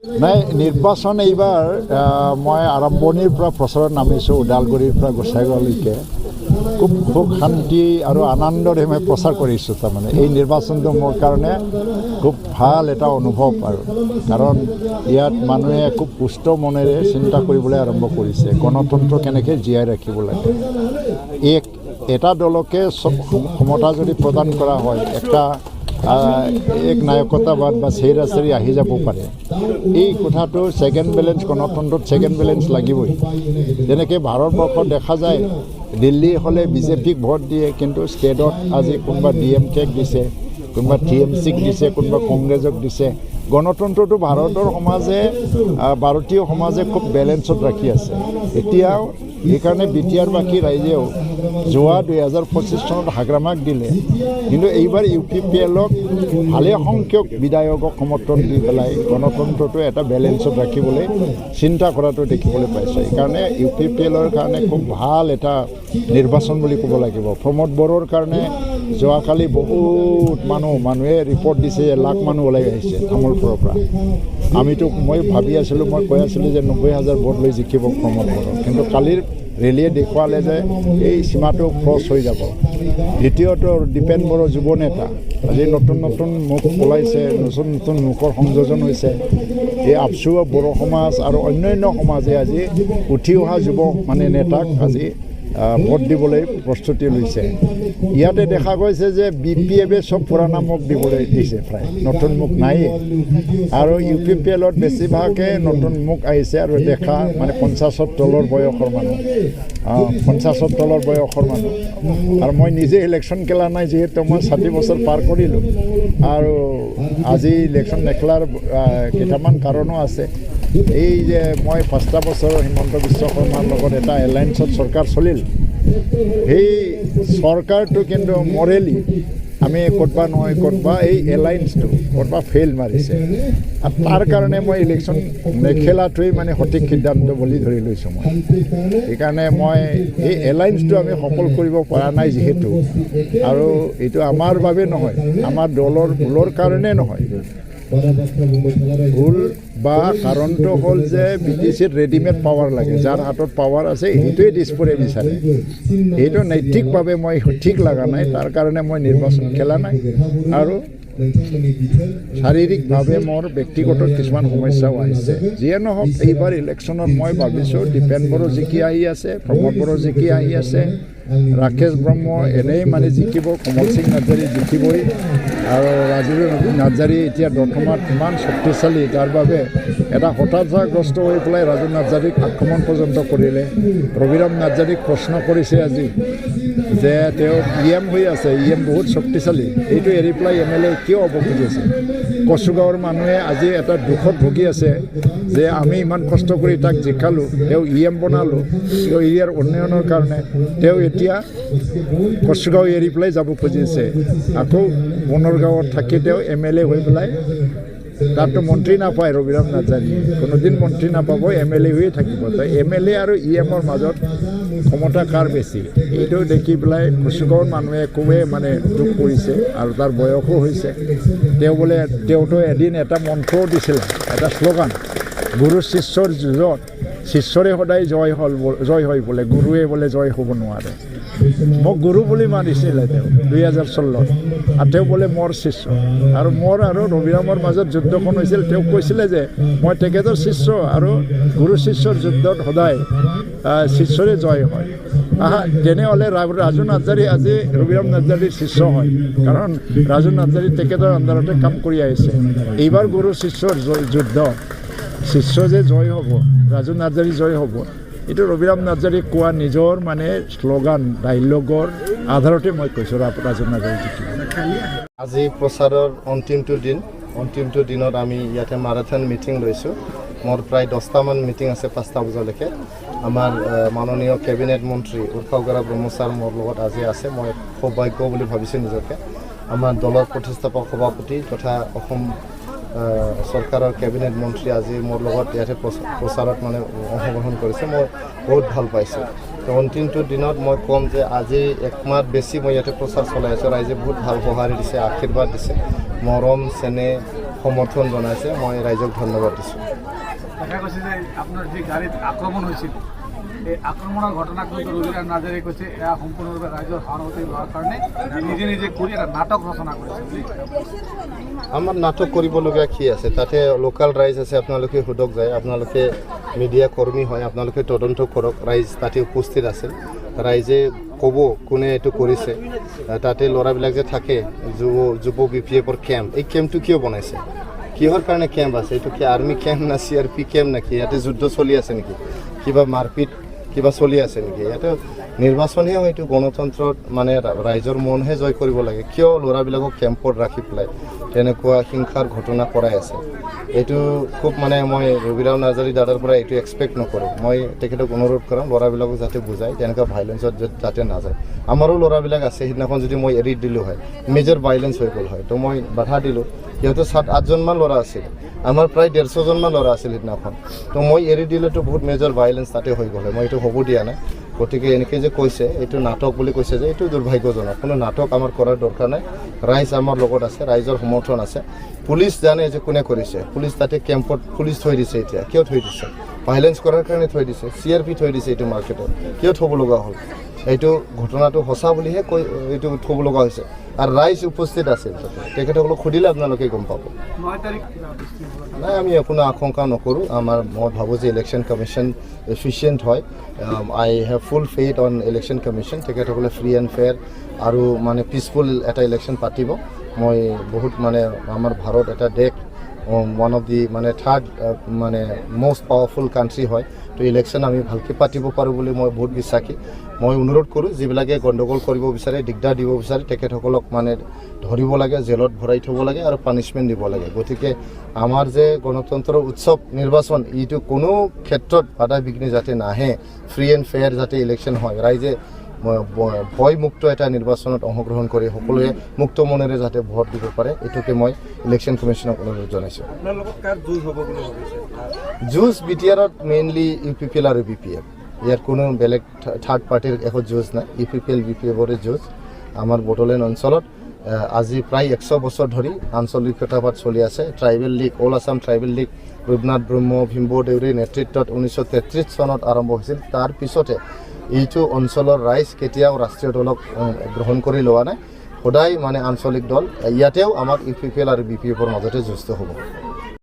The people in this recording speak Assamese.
নাই নিৰ্বাচন এইবাৰ মই আৰম্ভণিৰ পৰা প্ৰচাৰত নামিছোঁ ওদালগুৰিৰ পৰা গোসাইগাঁৱলৈকে খুব সুখ শান্তি আৰু আনন্দৰে মই প্ৰচাৰ কৰিছোঁ তাৰমানে এই নিৰ্বাচনটো মোৰ কাৰণে খুব ভাল এটা অনুভৱ আৰু কাৰণ ইয়াত মানুহে খুব পুষ্ট মনেৰে চিন্তা কৰিবলৈ আৰম্ভ কৰিছে গণতন্ত্ৰ কেনেকৈ জীয়াই ৰাখিব লাগে এটা দলকে ক্ষমতা যদি প্ৰদান কৰা হয় এক নায়কতাবাদ বা চেৰাচেৰি আহি যাব পাৰে এই কথাটো ছেকেণ্ড বেলেঞ্চ গণতন্ত্ৰত ছেকেণ্ড বেলেঞ্চ লাগিবই যেনেকৈ ভাৰতবৰ্ষত দেখা যায় দিল্লী হ'লে বিজেপিক ভোট দিয়ে কিন্তু ষ্টেটত আজি কোনোবা DMKক দিছে কোনোবা TMCক দিছে কোনোবা কংগ্ৰেছক দিছে গণতন্ত্ৰটো ভাৰতীয় সমাজে খুব বেলেঞ্চত ৰাখি আছে এতিয়াও সেইকাৰণে বিটিআৰবাসী ৰাইজেও যোৱা 2025 চনত হাগ্ৰামাক দিলে কিন্তু এইবাৰ UPPLক ভালে সংখ্যক বিধায়কক সমৰ্থন দি পেলাই গণতন্ত্ৰটো এটা বেলেঞ্চত ৰাখিবলৈ চিন্তা কৰাটো দেখিবলৈ পাইছোঁ সেইকাৰণে UPPLৰ কাৰণে খুব ভাল এটা নিৰ্বাচন বুলি ক'ব লাগিব প্ৰমোদ বড়োৰ কাৰণে যোৱাকালি বহুত মানুহে ৰিপৰ্ট দিছে লাখ মানুহ ওলাই আহিছে তামোলপুৰৰ পৰা মই ভাবি আছিলোঁ মই কৈ আছিলোঁ যে 90,000 ভোট লৈ জিকিব প্ৰমোদ বড়ো কিন্তু কালিৰ ৰেলীয়ে দেখুৱালে যে এই সীমাটো ক্ৰছ হৈ যাব দ্বিতীয়টো দীপেন বড়ো যুৱ নেতা আজি নতুন মুখ ওলাইছে নতুন মুখৰ সংযোজন হৈছে এই আপচু বড়ো সমাজ আৰু অন্যান্য সমাজে আজি উঠি অহা যুৱ নেতাক আজি ভোট দিবলৈ প্ৰস্তুতি লৈছে ইয়াতে দেখা গৈছে যে BPFে চব পুৰণা মুখ দিবলৈ দিছে প্ৰায় নতুন মুখ নাই আৰু UPPLত বেছিভাগে নতুন মুখ আহিছে আৰু দেখা 50ৰ তলৰ বয়সৰ মানুহ 50ৰ তলৰ বয়সৰ মানুহ আৰু মই নিজে ইলেকশ্যন খেলা নাই যিহেতু মই 60 বছৰ পাৰ কৰিলোঁ আৰু আজি ইলেকশ্যন নেখেলাৰ কেইটামান কাৰণো আছে এই যে মই 5টা বছৰ হিমন্ত বিশ্ব শৰ্মাৰ লগত এটা এলায়েন্সত চৰকাৰ চলিল সেই চৰকাৰটো কিন্তু মৰেলি আমি ক'তবা নহয় ক'তবা এই এলায়েন্সটো ক'তবা ফেইল মাৰিছে আৰু তাৰ কাৰণে মই ইলেকশ্যন নেখেলাটোৱেই সঠিক সিদ্ধান্ত বুলি ধৰি লৈছোঁ মই সেইকাৰণে মই এই এলায়েন্সটো আমি সফল কৰিব পৰা নাই যিহেতু আৰু এইটো আমাৰ বাবে নহয় আমাৰ দলৰ ভুলৰ কাৰণে নহয় ভুল বা কাৰণটো হ'ল যে BTCত ৰেডিমেড পাৱাৰ লাগে যাৰ হাতত পাৱাৰ আছে সেইটোৱে দিছপুৰে বিচাৰে এইটো নৈতিকভাৱে মই ঠিক লগা নাই তাৰ কাৰণে মই নিৰ্বাচন খেলা নাই আৰু শাৰীৰিকভাৱে মোৰ ব্যক্তিগত কিছুমান সমস্যাও আহিছে যিয়ে নহওক এইবাৰ ইলেকশ্যনত মই ভাবিছোঁ দীপেন বড়ো জিকি আহি আছে প্ৰমোদ বড়ো জিকি আহি আছে ৰাকেশ ব্ৰহ্ম এনেই জিকিব কমল সিং নাৰ্জাৰী জিকিবই আৰু ৰাজীৱ নাৰ্জাৰী এতিয়া বৰ্তমান ইমান শক্তিশালী তাৰ বাবে এটা হতাশাগ্ৰস্ত হৈ পেলাই ৰাজীৱ নাৰ্জাৰীক আক্ৰমণ পৰ্যন্ত কৰিলে ৰবিৰাম নাৰ্জাৰীক প্ৰশ্ন কৰিছে আজি যে তেওঁ EM হৈ আছে EM বহুত শক্তিশালী এইটো এৰি পেলাই MLA কিয় হ'ব খুজিছে কচুগাঁৱৰ মানুহে আজি এটা দুখত ভুগি আছে যে আমি ইমান কষ্ট কৰি তাক জিকালোঁ তেওঁ EM বনালোঁ তেওঁ এৰিয়াৰ উন্নয়নৰ কাৰণে তেওঁ এতিয়া কচুগাঁও এৰি পেলাই যাব খুজিছে আকৌ বনৰগাঁৱত থাকি তেওঁ MLA হৈ পেলাই তাতো মন্ত্ৰী নাপায় ৰবিৰাম নাৰ্জাৰী কোনোদিন মন্ত্ৰী নাপাব MLA হৈয়ে থাকিব তো MLA আৰু EMৰ মাজত ক্ষমতা কাৰ বেছি এইটো দেখি পেলাই কচুগাঁৱৰ মানুহে খুবেই দুখ কৰিছে আৰু তাৰ বয়সো হৈছে তেওঁতো এদিন এটা মন্ত্ৰও দিছিলে এটা শ্লোগান গুৰু শিষ্যৰ যুঁজত শিষ্যৰে সদায় জয় হয় বোলে গুৰুৱে বোলে জয় হ'ব নোৱাৰে মোক গুৰু বুলি মানিছিলে তেওঁ 2016 আৰু তেওঁ বোলে মোৰ শিষ্য আৰু মোৰ আৰু ৰবিৰামৰ মাজত যুদ্ধখন হৈছিল তেওঁ কৈছিলে যে মই তেখেতৰ শিষ্য আৰু গুৰু শিষ্যৰ যুদ্ধত সদায় শিষ্যৰে জয় হয় তেনেহ'লে ৰাজু নাৰ্জাৰী আজি ৰবিৰাম নাৰ্জাৰীৰ শিষ্য হয় কাৰণ ৰাজু নাৰ্জাৰী তেখেতৰ আণ্ডাৰতে কাম কৰি আহিছে এইবাৰ গুৰু শিষ্যৰ যুদ্ধ শিষ্য যে জয় হ'ব ৰাজু নাৰ্জাৰী জয় হ'ব এইটো ৰবিৰাম নাৰ্জাৰীক কোৱা নিজৰ শ্লোগান ডাইলগৰ আধাৰতে মই কৈছোঁ ৰাজু নাৰ্জাৰী জিকিব আজি প্ৰচাৰৰ অন্তিমটো দিনত আমি ইয়াতে মাৰাথন মিটিং লৈছোঁ মোৰ প্ৰায় 10টামান মিটিং আছে 5টা বজালৈকে আমাৰ মাননীয় কেবিনেট মন্ত্ৰী উৰ্ফাগৰা ব্ৰহ্মচাৰ মোৰ লগত আজি আছে মই সৌভাগ্য বুলি ভাবিছোঁ নিজকে আমাৰ দলৰ প্ৰতিষ্ঠাপক সভাপতি তথা অসম চৰকাৰৰ কেবিনেট মন্ত্ৰী আজি মোৰ লগত ইয়াতে প্ৰচাৰত অংশগ্ৰহণ কৰিছে মই বহুত ভাল পাইছোঁ তো অন্তিমটো দিনত মই ক'ম যে আজি একমাহ বেছি মই ইয়াতে প্ৰচাৰ চলাই আছোঁ ৰাইজে বহুত ভাল সঁহাৰি দিছে আশীৰ্বাদ দিছে মৰম চেনেহ সমৰ্থন জনাইছে মই ৰাইজক ধন্যবাদ দিছোঁ দেখা গৈছে যে আপোনাৰ যি গাড়ীত আক্ৰমণ হৈছিল এই আক্ৰমণৰ ঘটনা কিন্তু ৰবিৰাজ নাৰ্জাৰীয়ে কৈছে এয়া সম্পূৰ্ণৰূপে ৰাইজৰ সহানুভূতি লোৱাৰ কাৰণে নিজে নিজে কৰি এটা নাটক ৰচনা কৰিছে বুলি আমাৰ নাটক কৰিবলগীয়া কি আছে তাতে লোকেল ৰাইজ আছে আপোনালোকে সোধক যায় আপোনালোকে মিডিয়া কৰ্মী হয় আপোনালোকে তদন্ত কৰক ৰাইজ তাতে উপস্থিত আছিল ৰাইজে ক'ব কোনে এইটো কৰিছে তাতে ল'ৰাবিলাক যে থাকে যুৱ BPFৰ কেম্প এই কেম্পটো কিয় বনাইছে কিহৰ কাৰণে কেম্প আছে এইটো কি আৰ্মি কেম্প না CRP কেম্প নেকি ইয়াতে যুদ্ধ চলি আছে নেকি কিবা মাৰপিট কিবা চলি আছে নেকি ইয়াতে নিৰ্বাচনহে হয়তো গণতন্ত্ৰত মানে ৰাইজৰ মনহে জয় কৰিব লাগে কিয় ল'ৰাবিলাকক কেম্পত ৰাখি পেলাই তেনেকুৱা হিংসাৰ ঘটনা কৰাই আছে এইটো খুব মানে মই ৰবিৰাজ নাৰ্জাৰী দাদাৰ পৰা এইটো এক্সপেক্ট নকৰোঁ মই তেখেতক অনুৰোধ কৰিম ল'ৰাবিলাকক যাতে বুজায় তেনেকুৱা ভাইলেঞ্চত যাতে নাযায় আমাৰো ল'ৰাবিলাক আছে সিদিনাখন যদি মই এৰি দিলোঁ হয় মেজৰ ভাইলেঞ্চ হৈ গ'ল হয় তো মই বাধা দিলোঁ সিহঁতে 7-8জনমান ল'ৰা আছিল আমাৰ প্ৰায় 150জনমান ল'ৰা আছিল সিদিনাখন তো মই এৰি দিলেতো বহুত মেজৰ ভাইলেঞ্চ তাতে হৈ গ'ল হয় মই এইটো হ'ব দিয়া নাই গতিকে এনেকৈ যে কৈছে এইটো নাটক বুলি কৈছে যে এইটো দুৰ্ভাগ্যজনক কোনো নাটক আমাৰ কৰাৰ দৰকাৰ নাই ৰাইজ আমাৰ লগত আছে ৰাইজৰ সমৰ্থন আছে পুলিচ জানে যে কোনে কৰিছে পুলিচ তাতে কেম্পত পুলিচ থৈ দিছে এতিয়া কিয় থৈ দিছে ভাইলেঞ্চ কৰাৰ কাৰণে থৈ দিছে CRP থৈ দিছে এইটো মাৰ্কেটত কিয় থ'ব লগা হ'ল এইটো ঘটনাটো সঁচা বুলিহে কৈ এইটো থ'ব লগা হৈছে আৰু ৰাইজ উপস্থিত আছিল তেখেতসকলক সুধিলে আপোনালোকে গম পাব 9 তাৰিখ নাই আমি কোনো আশংকা নকৰোঁ মই ভাবোঁ যে ইলেকশ্যন কমিশ্যন এফিচিয়েণ্ট হয় I have full faith on election commission তেখেতসকলে ফ্ৰী এণ্ড ফেয়াৰ আৰু মানে পিচফুল এটা ইলেকশ্যন পাতিব মই বহুত মানে আমাৰ ভাৰত এটা দেশ ওৱান অফ দি মানে থাৰ্ড মানে মষ্ট পাৱাৰফুল কাণ্ট্ৰি হয় তো ইলেকশ্যন আমি ভালকৈ পাতিব পাৰোঁ বুলি মই বহুত বিশ্বাসী মই অনুৰোধ কৰোঁ যিবিলাকে গণ্ডগোল কৰিব বিচাৰে দিগদাৰ দিব বিচাৰে তেখেতসকলক মানে ধৰিব লাগে জেলত ভৰাই থ'ব লাগে আৰু পানিছমেণ্ট দিব লাগে গতিকে আমাৰ যে গণতন্ত্ৰৰ উৎসৱ নিৰ্বাচন এইটো কোনো ক্ষেত্ৰত বাধা বিঘ্নি যাতে নাহে ফ্ৰী এণ্ড ফেয়াৰ যাতে ইলেকশ্যন হয় ৰাইজে ভয়মুক্ত এটা নিৰ্বাচনত অংশগ্ৰহণ কৰি সকলোৱে মুক্ত মনেৰে যাতে ভোট দিব পাৰে এইটোকে মই ইলেকশ্যন কমিশ্যনক অনুৰোধ জনাইছোঁ যুঁজ BTRত মেইনলি UPPL আৰু BPF ইয়াৰ কোনো বেলেগ থাৰ্ড পাৰ্টিৰ একো যুঁজ নাই UPPL BPFৰে যুঁজ আমাৰ বড়োলেণ্ড অঞ্চলত আজি প্ৰায় 100 বছৰ ধৰি আঞ্চলিকতাবাদ চলি আছে tribal league all Assam tribal league Raghunath Brahma Bhimbor দেউৰীৰ নেতৃত্বত 1933 চনত আৰম্ভ হৈছিল তাৰ পিছতে এইটো অঞ্চলৰ ৰাইজ কেতিয়াও ৰাষ্ট্ৰীয় দলক গ্ৰহণ কৰি লোৱা নাই সদায় মানে আঞ্চলিক দল ইয়াতেও আমাক UPPL আৰু BPFৰ মাজতে যুঁজ হ'ব